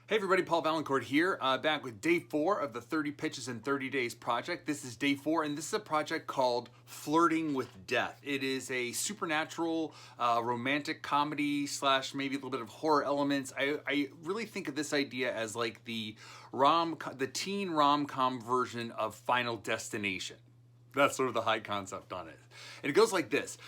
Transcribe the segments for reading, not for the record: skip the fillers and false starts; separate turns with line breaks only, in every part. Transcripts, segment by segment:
Hey everybody, Paul Vaillancourt here, back with day 4 of the 30 Pitches in 30 Days project. This is day 4, and this is a project called Flirting with Death. It is a supernatural, romantic comedy / maybe a little bit of horror elements. I really think of this idea as like the teen rom-com version of Final Destination. That's sort of the high concept on it. And it goes like this.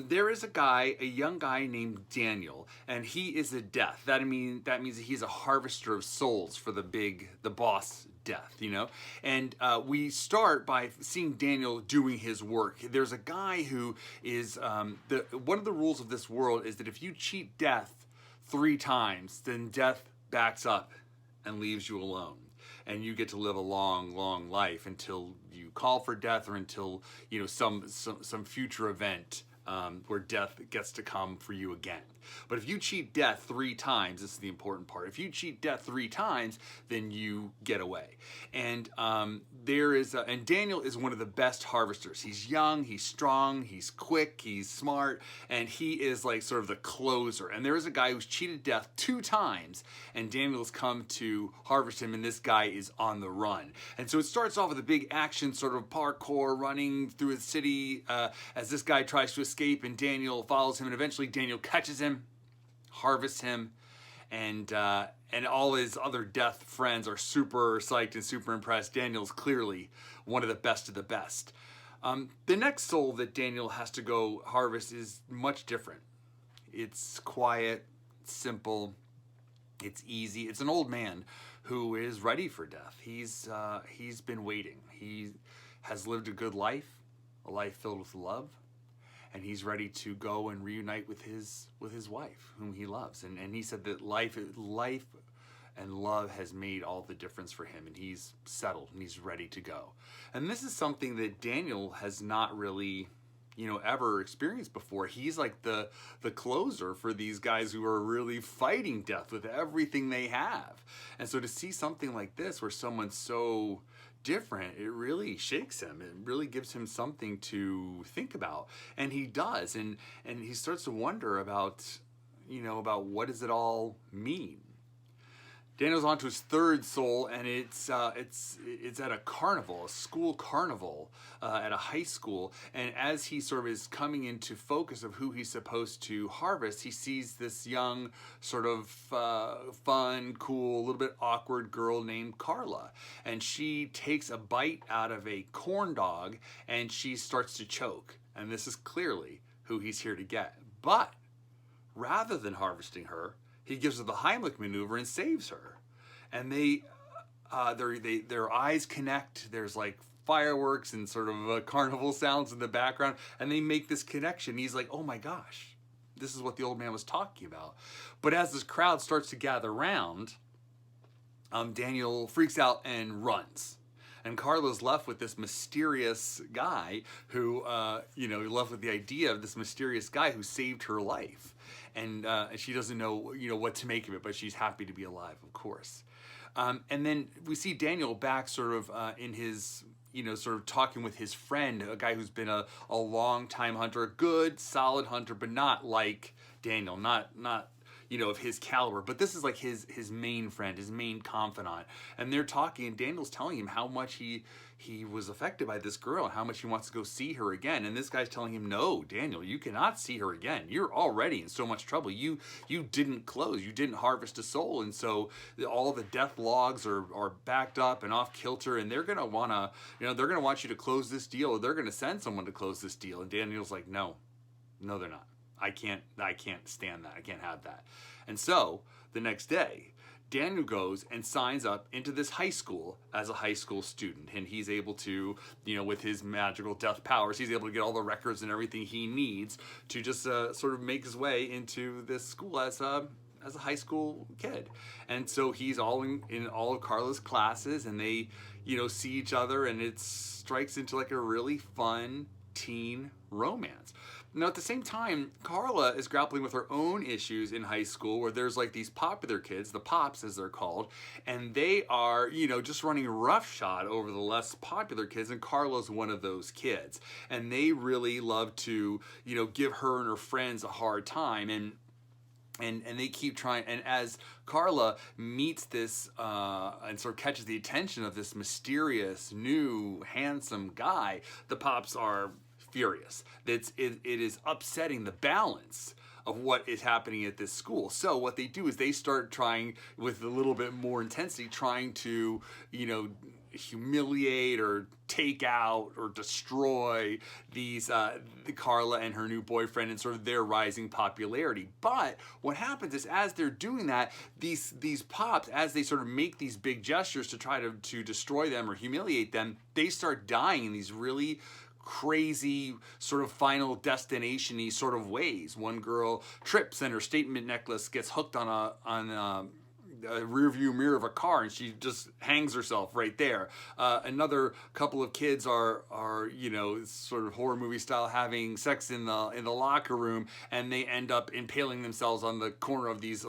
There is a young guy named Daniel, and he is a death. That means that he's a harvester of souls for the boss Death, you know? And we start by seeing Daniel doing his work. There's a guy who is, one of the rules of this world is that if you cheat Death 3 times, then Death backs up and leaves you alone. And you get to live a long, long life until you call for Death, or until, you know, some future event where Death gets to come for you again. But if you cheat Death 3 times, this is the important part. If you cheat Death 3 times, then you get away. And and Daniel is one of the best harvesters. He's young, he's strong, he's quick, he's smart, and he is like sort of the closer. And there is a guy who's cheated Death 2 times, and Daniel's come to harvest him, and this guy is on the run. And so it starts off with a big action sort of parkour running through the city as this guy tries to escape, and Daniel follows him, and eventually Daniel catches him, harvests him, and all his other Death friends are super psyched and super impressed. Daniel's clearly one of the best of the best. The next soul that Daniel has to go harvest is much different. It's quiet, it's simple, it's easy. It's an old man who is ready for Death. He's been waiting. He has lived a good life, a life filled with love, and he's ready to go and reunite with his wife, whom he loves. And he said that life and love has made all the difference for him, and he's settled and he's ready to go. And this is something that Daniel has not really, you know, ever experienced before. He's like the closer for these guys who are really fighting Death with everything they have. And so to see something like this where someone's so different, it really shakes him. It really gives him something to think about. And he does, and he starts to wonder about, you know, about what does it all mean. Daniel's on to his 3rd soul, and it's at a carnival, a school carnival at a high school. And as he sort of is coming into focus of who he's supposed to harvest, he sees this young, sort of fun, cool, a little bit awkward girl named Carla. And she takes a bite out of a corn dog, and she starts to choke. And this is clearly who he's here to get. But rather than harvesting her, he gives her the Heimlich maneuver and saves her. And their eyes connect. There's like fireworks and sort of carnival sounds in the background, and they make this connection. He's like, oh my gosh, this is what the old man was talking about. But as this crowd starts to gather around, Daniel freaks out and runs. And Carla's left with this mysterious guy who, left with the idea of this mysterious guy who saved her life. And she doesn't know, what to make of it, but she's happy to be alive, of course. And then we see Daniel back sort of in his, sort of talking with his friend, a guy who's been a long time hunter, a good, solid hunter, but not like Daniel, not of his caliber. But this is like his main friend, his main confidant. And they're talking, and Daniel's telling him how much he was affected by this girl and how much he wants to go see her again. And this guy's telling him, no, Daniel, you cannot see her again. You're already in so much trouble. You didn't close. You didn't harvest a soul. And so all the death logs are backed up and off kilter, and they're going to want to, they're going to want you to close this deal, or they're going to send someone to close this deal. And Daniel's like, no, they're not. I can't stand that. I can't have that. And so the next day, Daniel goes and signs up into this high school as a high school student. And he's able to, with his magical death powers, he's able to get all the records and everything he needs to just sort of make his way into this school as a high school kid. And so he's all in all of Carla's classes, and they, see each other, and it strikes into like a really fun teen romance. Now, at the same time, Carla is grappling with her own issues in high school, where there's like these popular kids, the Pops as they're called, and they are, just running roughshod over the less popular kids, and Carla's one of those kids. And they really love to, give her and her friends a hard time. And and they keep trying, and as Carla meets this and sort of catches the attention of this mysterious new handsome guy, the Pops are furious. It is upsetting the balance of what is happening at this school. So what they do is they start trying, with a little bit more intensity, trying to, you know, humiliate or take out or destroy these Carla and her new boyfriend and sort of their rising popularity. But what happens is, as they're doing that, these Pops, as they sort of make these big gestures to try to destroy them or humiliate them, they start dying in these really crazy sort of final destination-y sort of ways. One girl trips and her statement necklace gets hooked on a rear view mirror of a car, and she just hangs herself right there. Another couple of kids are you know, sort of horror movie style, having sex in the locker room, and they end up impaling themselves on the corner of these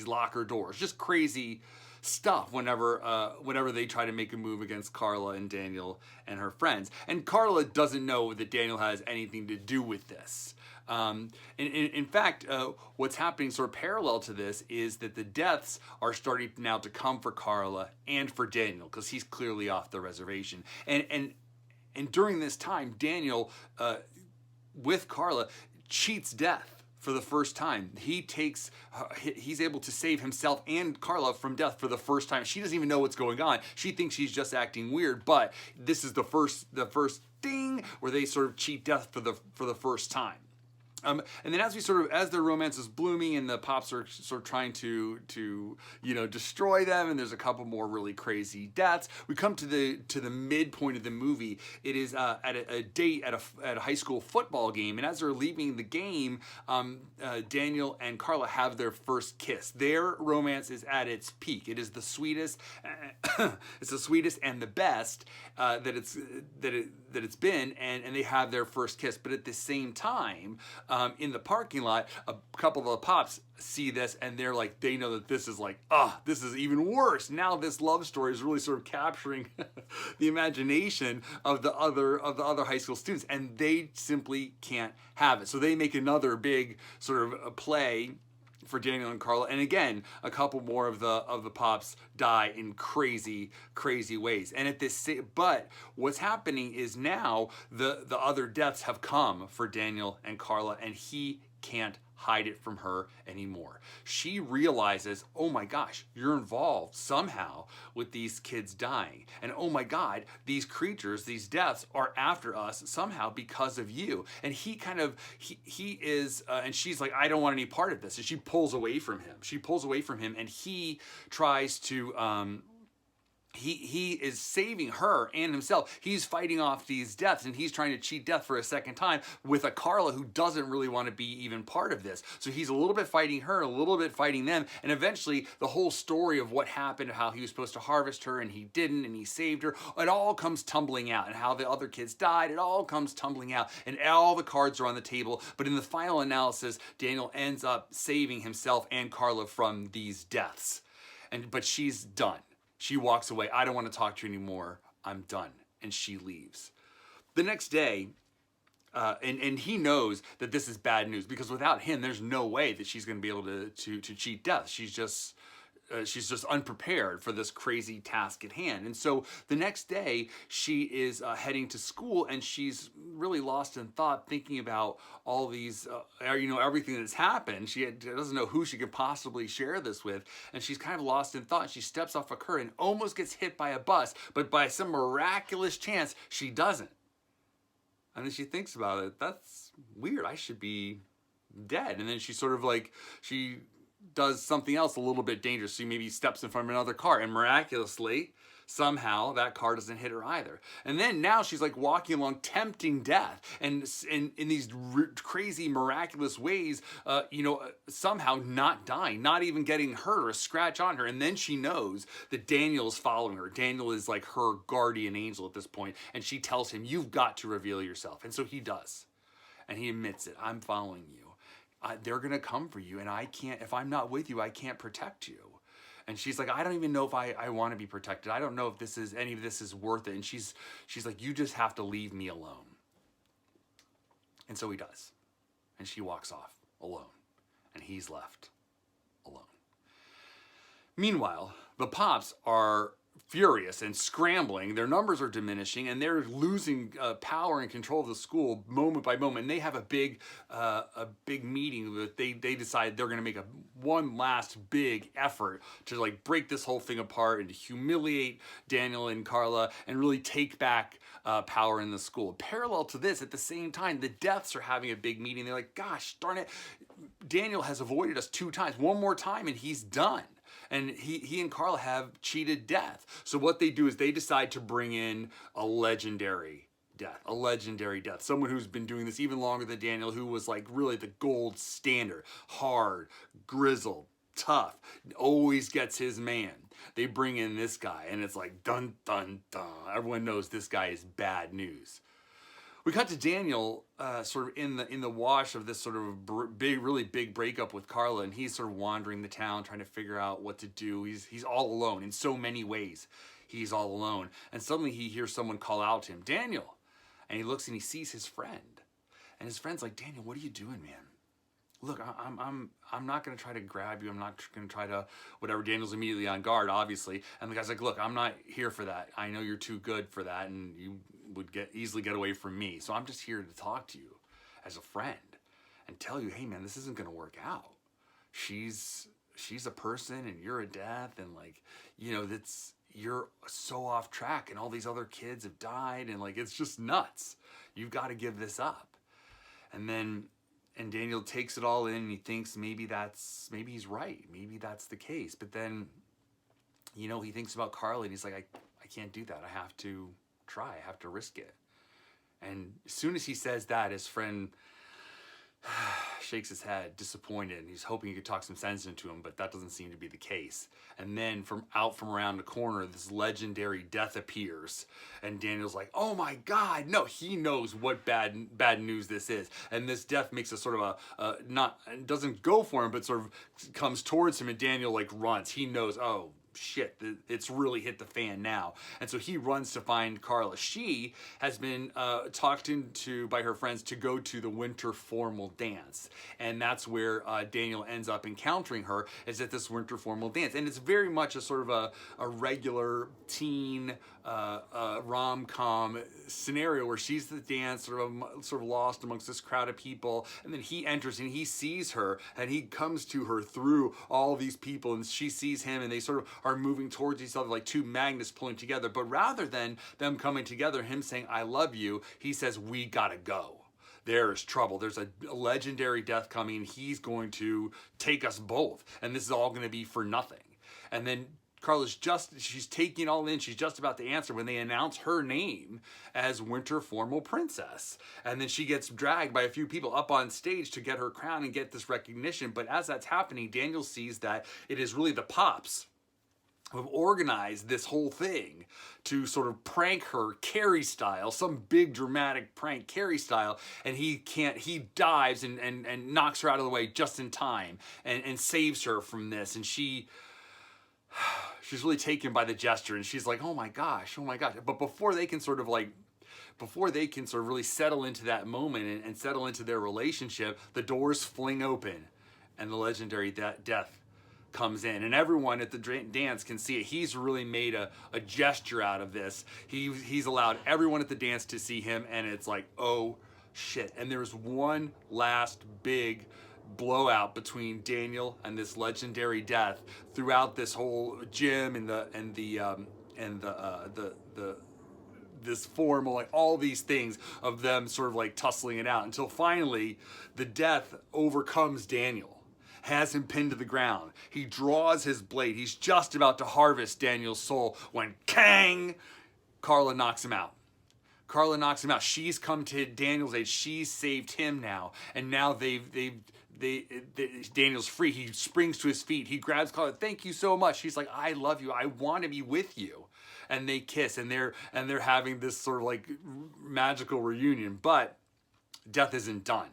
locker doors. Just crazy stuff whenever they try to make a move against Carla and Daniel and her friends. And Carla doesn't know that Daniel has anything to do with this. In fact, what's happening sort of parallel to this is that the deaths are starting now to come for Carla and for Daniel, because he's clearly off the reservation. And during this time, Daniel, with Carla, cheats death. For the first time, he's able to save himself and Carla from death for the first time. She doesn't even know what's going on. She thinks he's just acting weird, but this is the first thing where they sort of cheat death for the first time. And then as their romance is blooming and the Pops are sort of trying to you know, destroy them, and there's a couple more really crazy deaths, we come to the midpoint of the movie. It is at a date at a high school football game, and as they're leaving the game, Daniel and Carla have their first kiss. Their romance is at its peak. It is the sweetest. It's the sweetest and the best that it's been, and they have their first kiss. But at the same time, in the parking lot, a couple of the Pops see this, and they know that this is this is even worse. Now this love story is really sort of capturing the imagination of the other high school students, and they simply can't have it. So they make another big sort of a play for Daniel and Carla, and again, a couple more of the Pops die in crazy ways. And but what's happening is now the other deaths have come for Daniel and Carla, and he can't hide it from her anymore. She realizes, oh my gosh, you're involved somehow with these kids dying. And oh my God, these creatures, these deaths are after us somehow because of you. And he is, and she's like, I don't want any part of this. And she pulls away from him. And he tries to, he is saving her and himself. He's fighting off these deaths, and he's trying to cheat death for a second time with a Carla who doesn't really want to be even part of this. So he's a little bit fighting her, a little bit fighting them, and eventually the whole story of what happened, how he was supposed to harvest her and he didn't, and he saved her, it all comes tumbling out, and how the other kids died, it all comes tumbling out, and all the cards are on the table. But in the final analysis, Daniel ends up saving himself and Carla from these deaths. But she's done. She walks away. I don't want to talk to you anymore. I'm done. And she leaves. The next day, and he knows that this is bad news, because without him, there's no way that she's going to be able to cheat death. She's just unprepared for this crazy task at hand. And so the next day, she is heading to school, and she's really lost in thought, thinking about all these, everything that's happened. She doesn't know who she could possibly share this with, and she's kind of lost in thought. She steps off a curb and almost gets hit by a bus, but by some miraculous chance, she doesn't. And then she thinks about it. That's weird. I should be dead. And then she sort of she does something else a little bit dangerous. She maybe steps in front of another car, and miraculously, somehow, that car doesn't hit her either. And then now she's walking along, tempting death, and in these crazy, miraculous ways, somehow not dying, not even getting hurt or a scratch on her. And then she knows that Daniel is following her. Daniel is her guardian angel at this point, and she tells him, you've got to reveal yourself. And so he does. And he admits it. I'm following you. They're going to come for you, and I can't, if I'm not with you, I can't protect you. And she's like, I don't even know if I want to be protected. I don't know if any of this is worth it. And she's like, you just have to leave me alone. And so he does. And she walks off alone, and he's left Meanwhile, the Pops are furious and scrambling. Their numbers are diminishing, and they're losing power and control of the school moment by moment. And they have a big meeting that they decide they're going to make one last big effort to like break this whole thing apart and to humiliate Daniel and Carla and really take back power in the school. Parallel to this, at the same time, the Deaths are having a big meeting. They're like, gosh darn it, Daniel has avoided us 2 times. One more time and he's done. And he and Carla have cheated Death. So what they do is they decide to bring in a legendary Death. Someone who's been doing this even longer than Daniel, who was like really the gold standard. Hard, grizzled, tough, always gets his man. They bring in this guy, and it's like dun dun dun. Everyone knows this guy is bad news. We cut to Daniel sort of in the wash of this sort of really big breakup with Carla, and he's sort of wandering the town trying to figure out what to do. He's all alone in so many ways. He's all alone, and suddenly he hears someone call out to him, Daniel, and he looks and he sees his friend, and his friend's like, Daniel, what are you doing, man? Look, I'm not gonna try to grab you. I'm not gonna try to whatever. Daniel's immediately on guard, obviously, and the guy's like, look, I'm not here for that. I know you're too good for that, and you would easily get away from me. So I'm just here to talk to you as a friend and tell you, hey man, this isn't gonna work out. She's a person and you're a Death, and like, you know, you're so off track, and all these other kids have died, and like it's just nuts. You've got to give this up. And Daniel takes it all in, and he thinks maybe he's right. Maybe that's the case. But then, you know, he thinks about Carla, and he's like, I can't do that. I have to try. I have to risk it. And as soon as he says that, his friend shakes his head, disappointed, and he's hoping he could talk some sense into him, but that doesn't seem to be the case. And then from around the corner, this legendary Death appears, and Daniel's like, oh my God, no, he knows what bad news this is. And this Death makes a sort of doesn't go for him, but sort of comes towards him, and Daniel like runs. He knows, oh shit, it's really hit the fan now. And so he runs to find Carla. She has been talked into by her friends to go to the winter formal dance. And that's where Daniel ends up encountering her, is at this winter formal dance. And it's very much a sort of a regular teen rom-com scenario where she's the dance, sort of lost amongst this crowd of people. And then he enters and he sees her, and he comes to her through all these people, and she sees him, and they sort of are moving towards each other like two magnets pulling together. But rather than them coming together, him saying, I love you, he says, we gotta go. There's trouble. There's a legendary Death coming. He's going to take us both. And this is all going to be for nothing. And then Carla's she's taking it all in. She's just about to answer when they announce her name as Winter Formal Princess. And then she gets dragged by a few people up on stage to get her crown and get this recognition. But as that's happening, Daniel sees that it is really the Pops who have organized this whole thing to sort of prank her Carrie style, some big dramatic prank Carrie style, and he dives and knocks her out of the way just in time and saves her from this. And she's really taken by the gesture, and she's like, oh my gosh. But before they can sort of really settle into that moment and settle into their relationship, the doors fling open and the legendary Death comes in, and everyone at the dance can see it. He's really made a gesture out of this. He's allowed everyone at the dance to see him, and it's like, oh shit. And there's one last big blowout between Daniel and this legendary Death throughout this whole gym and this formal, like all these things of them sort of like tussling it out until finally the Death overcomes Daniel, has him pinned to the ground. He draws his blade. He's just about to harvest Daniel's soul when Kang! Carla knocks him out. She's come to Daniel's aid. She's saved him now. And now Daniel's free. He springs to his feet. He grabs Carla. Thank you so much. She's like, I love you. I want to be with you. And they kiss, and they're having this sort of like magical reunion. But Death isn't done.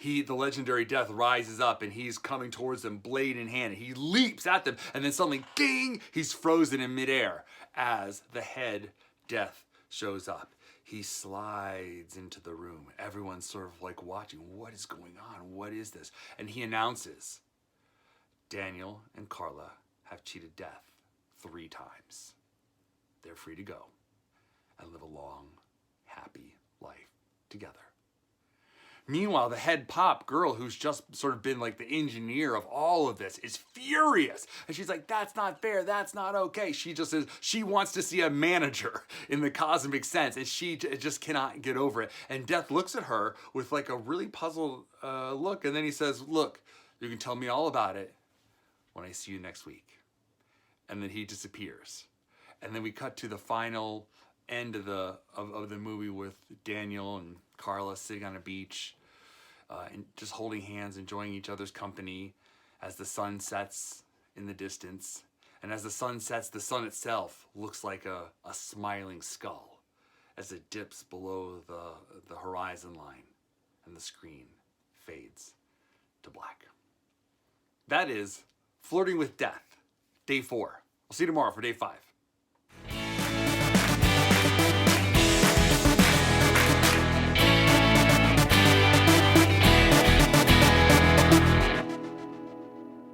The legendary Death rises up, and he's coming towards them, blade in hand. He leaps at them, and then suddenly, ding, he's frozen in midair as the head Death shows up. He slides into the room. Everyone's sort of like watching. What is going on? What is this? And he announces, Daniel and Carla have cheated death 3 times. They're free to go and live a long, happy life together. Meanwhile, the head pop girl, who's just sort of been like the engineer of all of this, is furious. And she's like, that's not fair, that's not okay. She just says she wants to see a manager in the cosmic sense, and she just cannot get over it. And Death looks at her with like a really puzzled look, and then he says, look, you can tell me all about it when I see you next week. And then he disappears. And then we cut to the final end of the movie with Daniel and Carla sitting on a beach, and just holding hands, enjoying each other's company as the sun sets in the distance. And as the sun sets, the sun itself looks like a smiling skull as it dips below the horizon line, and the screen fades to black. That is Flirting with Death, Day 4. We'll see you tomorrow for Day 5.